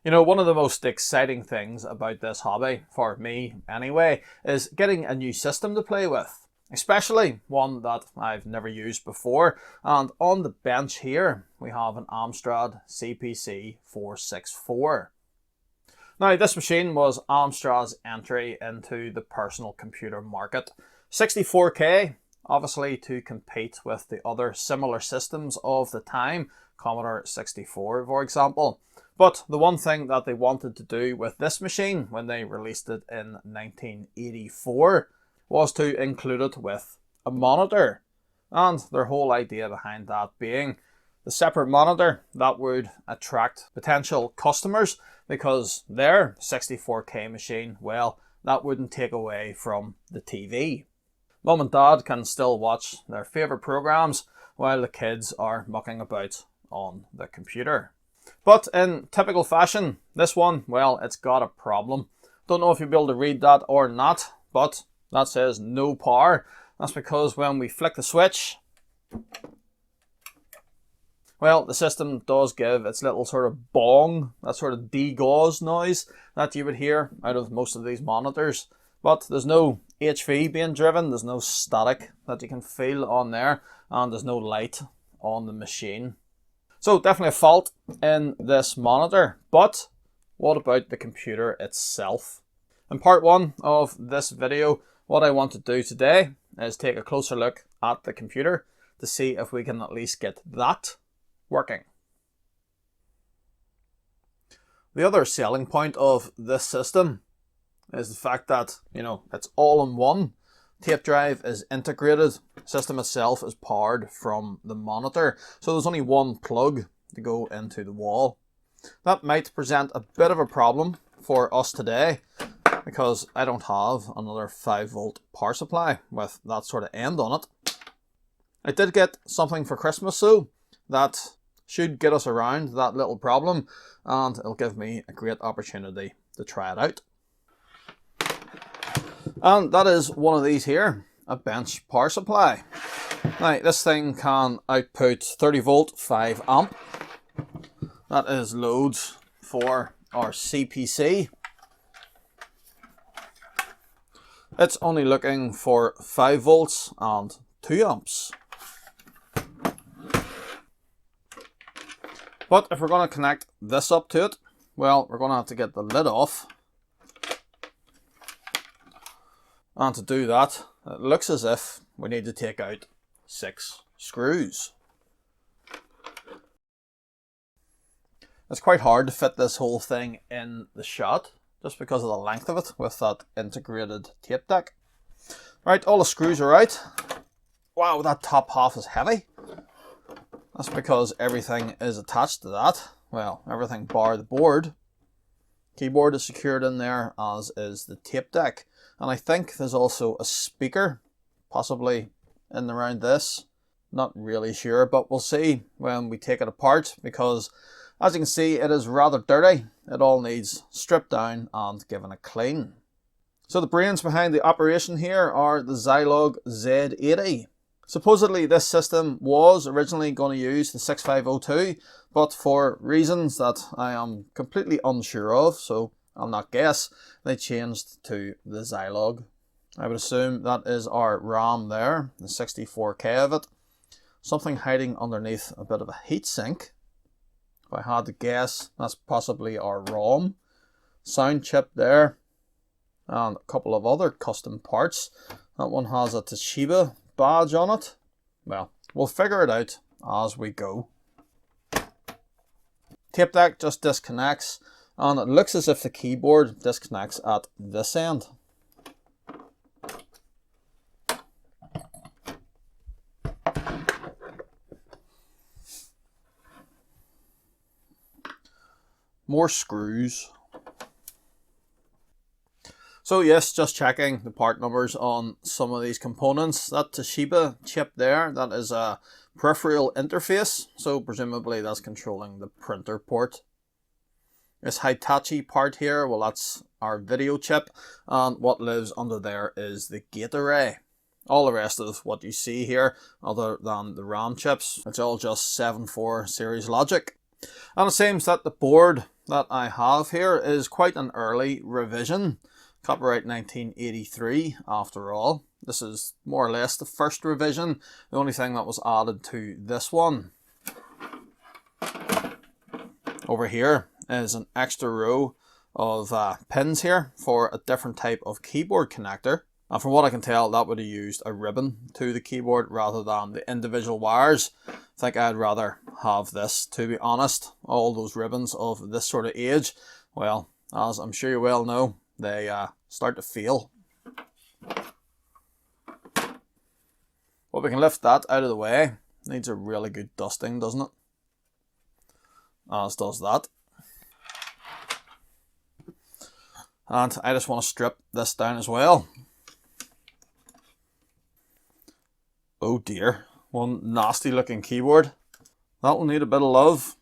You know, one of the most exciting things about this hobby, for me anyway, is getting a new system to play with. Especially one that I've never used before. And on the bench here, we have an Amstrad CPC464. Now, this machine was Amstrad's entry into the personal computer market. 64K, obviously to compete with the other similar systems of the time, Commodore 64 for example. But the one thing that they wanted to do with this machine when they released it in 1984 was to include it with a monitor. And their whole idea behind that being the separate monitor that would attract potential customers because their 64K machine, well, that wouldn't take away from the TV. Mum and Dad can still watch their favourite programs while the kids are mucking about on the computer. But in typical fashion, this one, well, it's got a problem. Don't know if you'll be able to read that or not, but that says no power. That's because when we flick the switch, well, the system does give its little sort of bong, that sort of degauss noise that you would hear out of most of these monitors. But there's no HV being driven, there's no static that you can feel on there, and there's no light on the machine. So definitely a fault in this monitor, but what about the computer itself? In part one of this video, what I want to do today is take a closer look at the computer to see if we can at least get that working. The other selling point of this system is the fact that, you know, it's all in one. Tape drive is integrated, system itself is powered from the monitor, so there's only one plug to go into the wall. That might present a bit of a problem for us today because I don't have another 5-volt power supply with that sort of end on it. I did get something for Christmas though that should get us around that little problem, and it'll give me a great opportunity to try it out. And that is one of these here, a bench power supply. Now this thing can output 30 volt 5 amp. That is loads for our CPC. It's only looking for 5 volts and 2 amps. But if we're going to connect this up to it, well, we're going to have to get the lid off. And to do that, it looks as if we need to take out 6 screws. It's quite hard to fit this whole thing in the shot, just because of the length of it with that integrated tape deck. Right, all the screws are out. Wow, that top half is heavy. That's because everything is attached to that. Well, everything bar the board. Keyboard is secured in there, as is the tape deck. And I think there's also a speaker, possibly in around this. Not really sure, but we'll see when we take it apart, because as you can see, it is rather dirty. It all needs stripped down and given a clean. So the brains behind the operation here are the Zilog Z80. Supposedly this system was originally going to use the 6502, but for reasons that I am completely unsure of, so I'll not guess, they changed to the Zilog. I would assume that is our RAM there, the 64K of it. Something hiding underneath a bit of a heatsink. If I had to guess, that's possibly our ROM. Sound chip there, and a couple of other custom parts. That one has a Toshiba badge on it. Well, we'll figure it out as we go. Tape deck just disconnects, and it looks as if the keyboard disconnects at this end. More screws. So yes, just checking the part numbers on some of these components. That Toshiba chip there, that is a peripheral interface, so presumably that's controlling the printer port. This Hitachi part here, well, that's our video chip, and what lives under there is the gate array. All the rest of what you see here, other than the RAM chips, it's all just 7.4 series logic. And it seems that the board that I have here is quite an early revision. Copyright 1983 after all. This is more or less the first revision. The only thing that was added to this one over here is an extra row of pins here for a different type of keyboard connector. And from what I can tell, that would have used a ribbon to the keyboard rather than the individual wires. I think I'd rather have this, to be honest. All those ribbons of this sort of age, well, as I'm sure you well know, they start to fail. But we can lift that out of the way. Needs a really good dusting, doesn't it? As does that. And I just want to strip this down as well. Oh dear, one nasty looking keyboard. That will need a bit of love.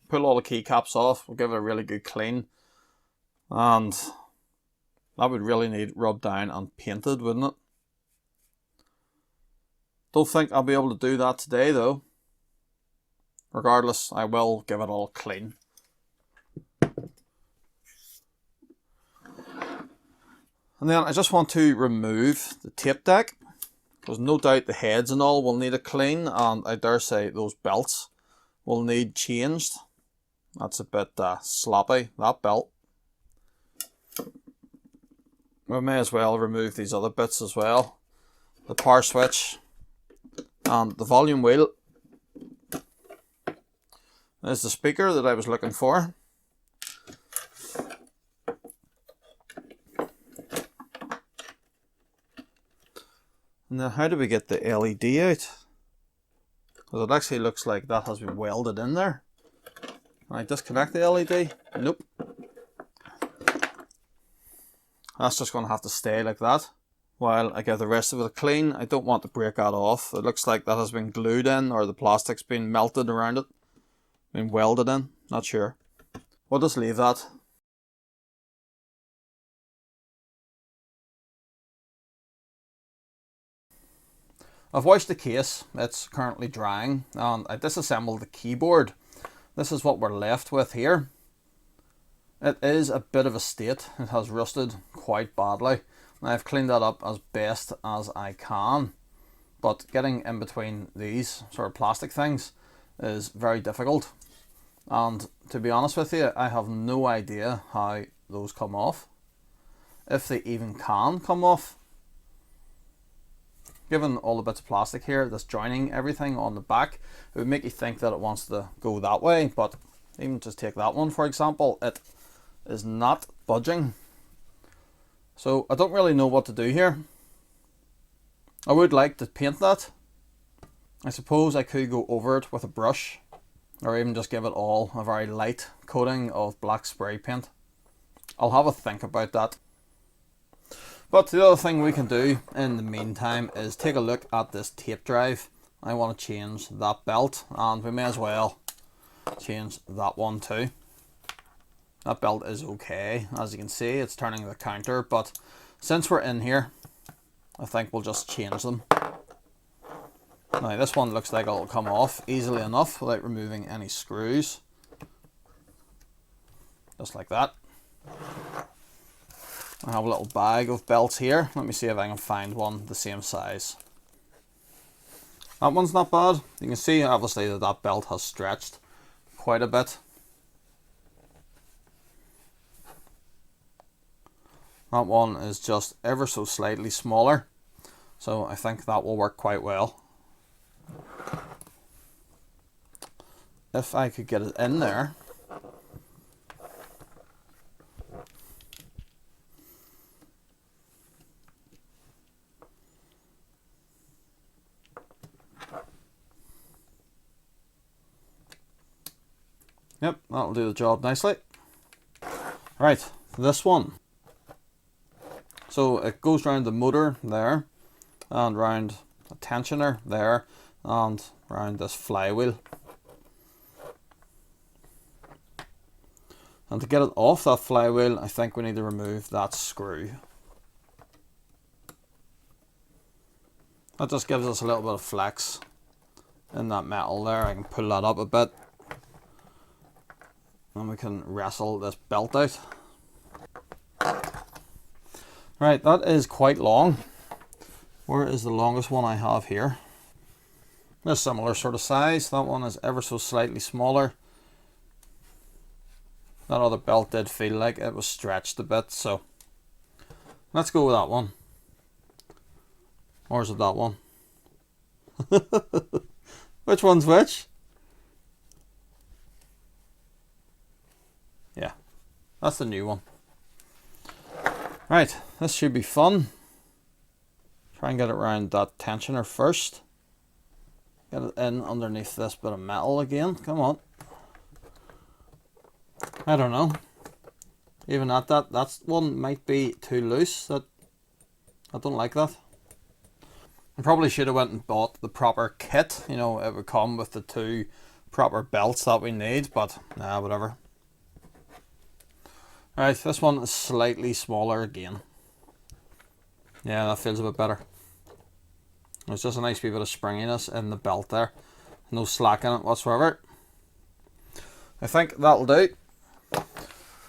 Pull all the keycaps off, we'll give it a really good clean. And that would really need rubbed down and painted, wouldn't it? Don't think I'll be able to do that today though. Regardless, I will give it all clean. And then I just want to remove the tape deck. There's no doubt the heads and all will need a clean, and I dare say those belts will need changed. That's a bit sloppy, that belt. We may as well remove these other bits as well. The power switch and the volume wheel. There's the speaker that I was looking for. Now, how do we get the LED out? Because it actually looks like that has been welded in there. Can I disconnect the LED? Nope. That's just going to have to stay like that while I give the rest of it a clean. I don't want to break that off. It looks like that has been glued in, or the plastic's been melted around it. Been welded in, not sure. We'll just leave that. I've washed the case, it's currently drying, and I disassembled the keyboard. This is what we're left with here. It is a bit of a state, it has rusted quite badly. I've cleaned that up as best as I can, but getting in between these sort of plastic things is very difficult. And to be honest with you, I have no idea how those come off, if they even can come off. Given all the bits of plastic here that's joining everything on the back, it would make you think that it wants to go that way, but even just take that one for example, it is not budging. So I don't really know what to do here. I would like to paint that. I suppose I could go over it with a brush, or even just give it all a very light coating of black spray paint. I'll have a think about that. But the other thing we can do in the meantime is take a look at this tape drive. I want to change that belt, and we may as well change that one too. That belt is okay. As you can see, it's turning the counter, but since we're in here, I think we'll just change them. Now this one looks like it'll come off easily enough without removing any screws. Just like that. I have a little bag of belts here. Let me see if I can find one the same size. That one's not bad. You can see obviously that that belt has stretched quite a bit. That one is just ever so slightly smaller, so I think that will work quite well. If I could get it in there. Yep, that'll do the job nicely. Right, this one. So it goes around the motor there, and round a tensioner there, and round this flywheel. And to get it off that flywheel, I think we need to remove that screw. That just gives us a little bit of flex in that metal there. I can pull that up a bit. And we can wrestle this belt out. Right, that is quite long. Where is the longest one I have here? A similar sort of size. That one is ever so slightly smaller. That other belt did feel like it was stretched a bit, so let's go with that one. Or is it that one? Which one's which? Yeah, that's the new one. Right, this should be fun. Try and get it around that tensioner first. Get it in underneath this bit of metal again. Come on. I don't know. Even at that one might be too loose. I don't like that. I probably should have went and bought the proper kit. You know, it would come with the 2 proper belts that we need, but nah, whatever. Alright, this one is slightly smaller again. Yeah, that feels a bit better. There's just a nice wee bit of springiness in the belt there. No slack in it whatsoever. I think that'll do.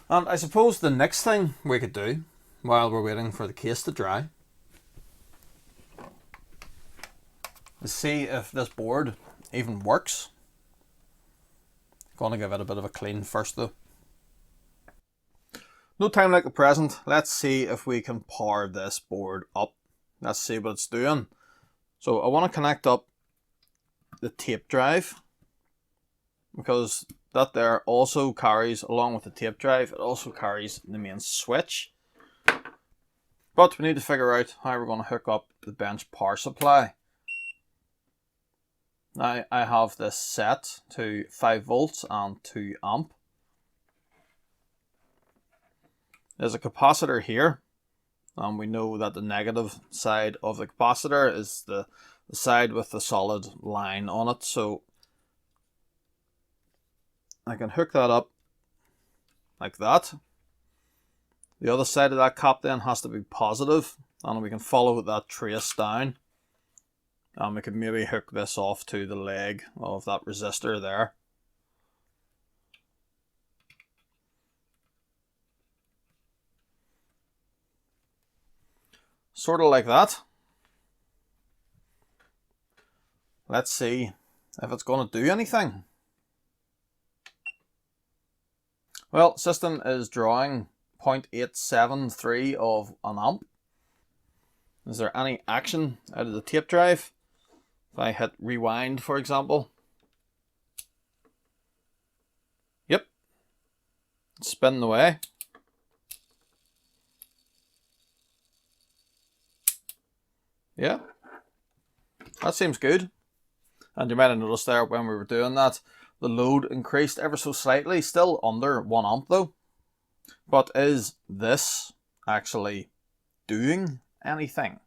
And I suppose the next thing we could do, while we're waiting for the case to dry, is see if this board even works. Gonna give it a bit of a clean first though. No time like the present. Let's see if we can power this board up. Let's see what it's doing. So I want to connect up the tape drive, because that there also carries, along with the tape drive, it also carries the main switch. But we need to figure out how we're going to hook up the bench power supply. Now I have this set to 5 volts and 2 amp. There's a capacitor here, and we know that the negative side of the capacitor is the side with the solid line on it, so I can hook that up like that. The other side of that cap then has to be positive, and we can follow that trace down, and we could maybe hook this off to the leg of that resistor there. Sort of like that. Let's see if it's going to do anything. Well, system is drawing 0.873 of an amp. Is there any action out of the tape drive? If I hit rewind, for example. Yep. It's spinning away. Yeah. That seems good. And you might have noticed there when we were doing that, the load increased ever so slightly, still under 1 amp though. But is this actually doing anything?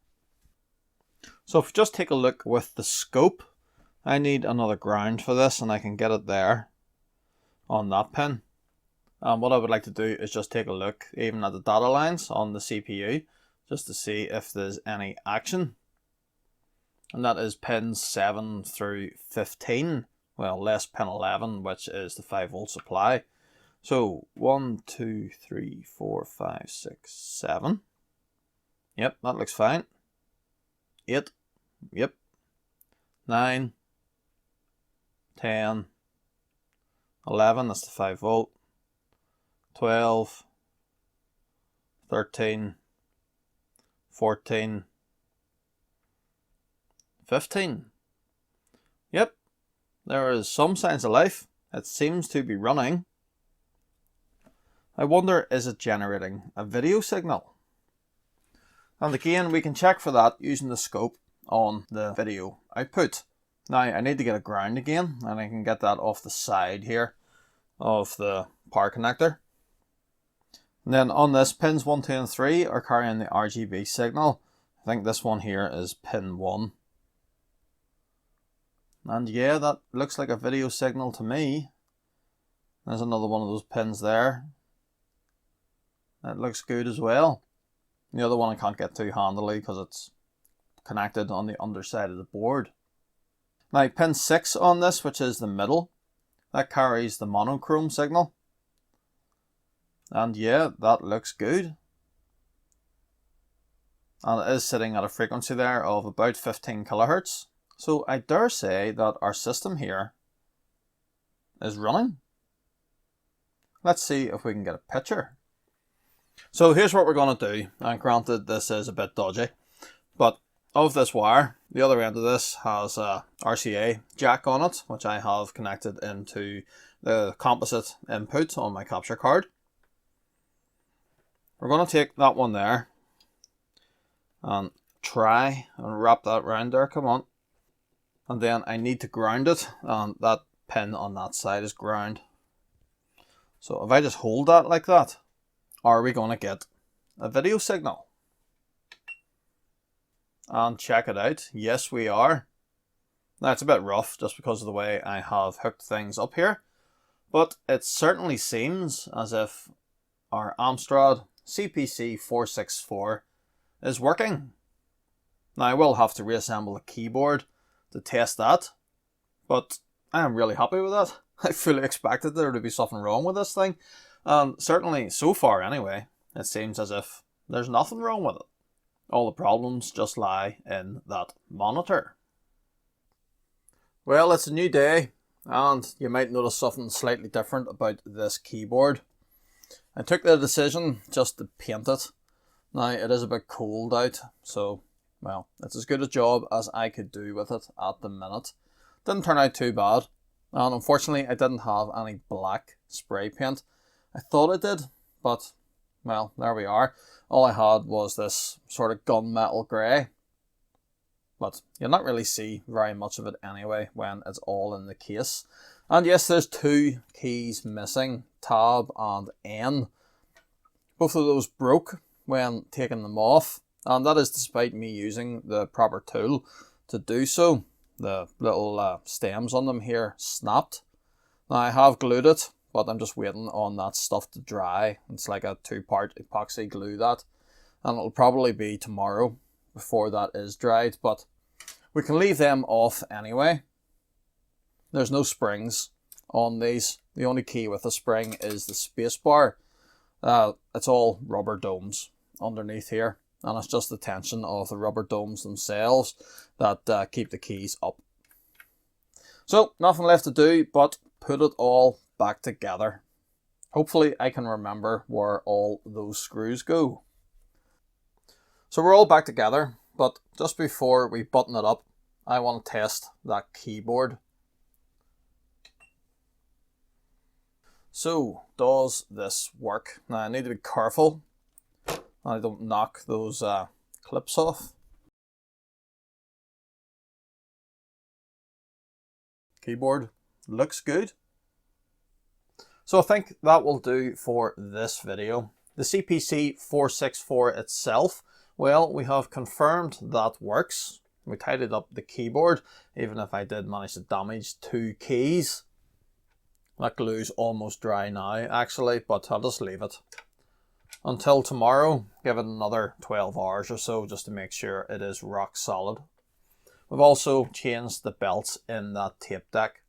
So if you just take a look with the scope, I need another ground for this, and I can get it there on that pin. And what I would like to do is just take a look even at the data lines on the CPU, just to see if there's any action. And that is pins 7 through 15, well, less pin 11, which is the 5 volt supply. So 1, 2, 3, 4, 5, 6, 7. Yep, that looks fine. 8. Yep. 9. 10. 11, that's the 5 volt. 12. 13. 14. 15. Yep, there is some signs of life. It seems to be running. I wonder, is it generating a video signal? And again, we can check for that using the scope on the video output. Now I need to get a ground again, and I can get that off the side here of the power connector. And then on this, pins 1, 2 and 3 are carrying the RGB signal. I think this one here is pin 1. And yeah, that looks like a video signal to me. There's another one of those pins there. That looks good as well. The other one I can't get too handily because it's connected on the underside of the board. Now pin 6 on this, which is the middle, that carries the monochrome signal. And yeah, that looks good. And it is sitting at a frequency there of about 15 kilohertz. So I dare say that our system here is running. Let's see if we can get a picture. So here's what we're going to do. And granted, this is a bit dodgy, but of this wire, the other end of this has a RCA jack on it, which I have connected into the composite input on my capture card. We're going to take that one there and try and wrap that round there, come on. And then I need to ground it, and that pin on that side is ground. So if I just hold that like that, are we going to get a video signal? And check it out, yes we are. Now it's a bit rough just because of the way I have hooked things up here, but it certainly seems as if our Amstrad CPC464 is working. Now I will have to reassemble the keyboard to test that, but I am really happy with that. I fully expected there to be something wrong with this thing, and certainly so far anyway, it seems as if there's nothing wrong with it. All the problems just lie in that monitor. Well, it's a new day, and you might notice something slightly different about this keyboard. I took the decision just to paint it. Now it is a bit cold out, so well, it's as good a job as I could do with it at the minute. Didn't turn out too bad, and unfortunately I didn't have any black spray paint. I thought I did, but well, there we are. All I had was this sort of gunmetal grey, but you'll not really see very much of it anyway when it's all in the case. And yes, there's two keys missing, tab and N. Both of those broke when taking them off, and that is despite me using the proper tool to do so. The little stems on them here snapped. Now I have glued it, but I'm just waiting on that stuff to dry. It's like a 2-part epoxy glue that, and it'll probably be tomorrow before that is dried, but we can leave them off anyway. There's no springs on these. The only key with a spring is the space bar. It's all rubber domes underneath here, and it's just the tension of the rubber domes themselves that keep the keys up. So nothing left to do but put it all back together. Hopefully I can remember where all those screws go. So we're all back together, but just before we button it up, I want to test that keyboard. So does this work? Now I need to be careful I don't knock those clips off. Keyboard looks good. So I think that will do for this video. The CPC464 itself, well, we have confirmed that works. We tidied up the keyboard, even if I did manage to damage 2 keys. That glue's almost dry now, actually, but I'll just leave it until tomorrow. Give it another 12 hours or so just to make sure it is rock solid. We've also changed the belts in that tape deck.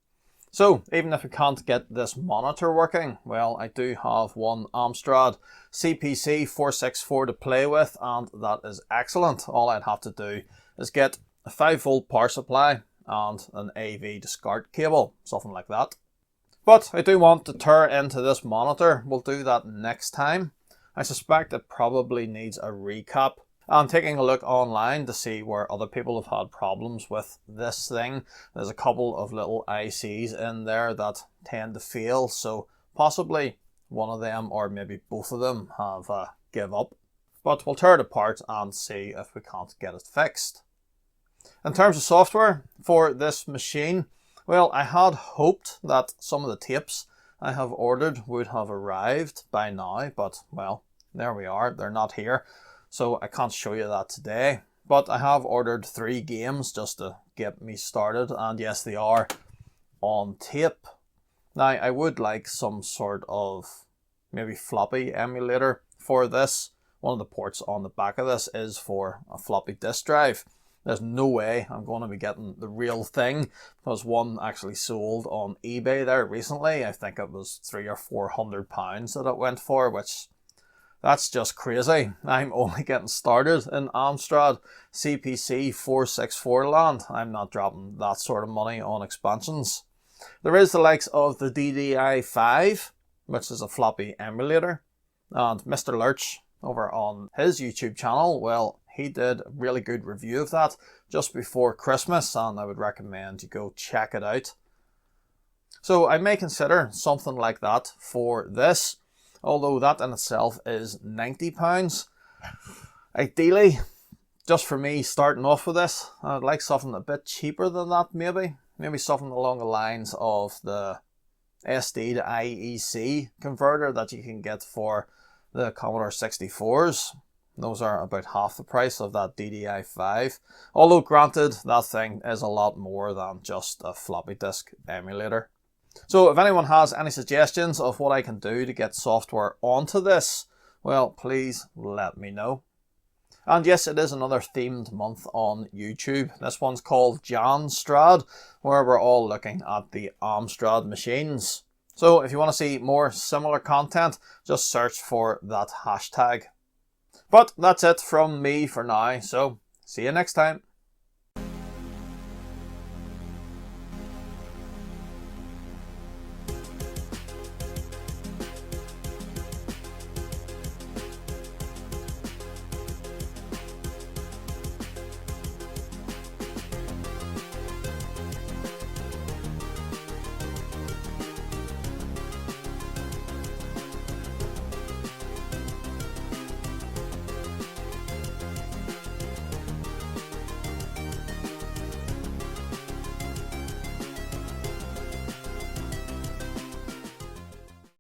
So even if we can't get this monitor working, well, I do have one Amstrad CPC464 to play with, and that is excellent. All I'd have to do is get a 5-volt power supply and an AV discard cable, something like that. But I do want to tear into this monitor. We'll do that next time. I suspect it probably needs a recap. I'm taking a look online to see where other people have had problems with this thing. There's a couple of little ICs in there that tend to fail, so possibly one of them or maybe both of them have give up. But we'll tear it apart and see if we can't get it fixed. In terms of software for this machine, well, I had hoped that some of the tapes I have ordered would have arrived by now, but well, there we are, they're not here. So I can't show you that today, but I have ordered 3 games just to get me started, and yes, they are on tape. Now I would like some sort of maybe floppy emulator for this. One of the ports on the back of this is for a floppy disk drive, There's no way I'm going to be getting the real thing, because one actually sold on eBay there recently. I think it was £300 or £400 that it went for, which that's just crazy. I'm only getting started in Amstrad CPC464 land. I'm not dropping that sort of money on expansions. There is the likes of the DDI5, which is a floppy emulator, and Mr. Lurch over on his YouTube channel, well, he did a really good review of that just before Christmas, and I would recommend you go check it out. So I may consider something like that for this, although that in itself is £90. Ideally, just for me starting off with this, I'd like something a bit cheaper than that maybe. Maybe something along the lines of the SD to IEC converter that you can get for the Commodore 64s. Those are about half the price of that DDI5. Although granted, that thing is a lot more than just a floppy disk emulator. So if anyone has any suggestions of what I can do to get software onto this, well, please let me know. And yes, it is another themed month on YouTube. This one's called Janstrad, where we're all looking at the Amstrad machines. So if you want to see more similar content, just search for that hashtag. But that's it from me for now, so see you next time.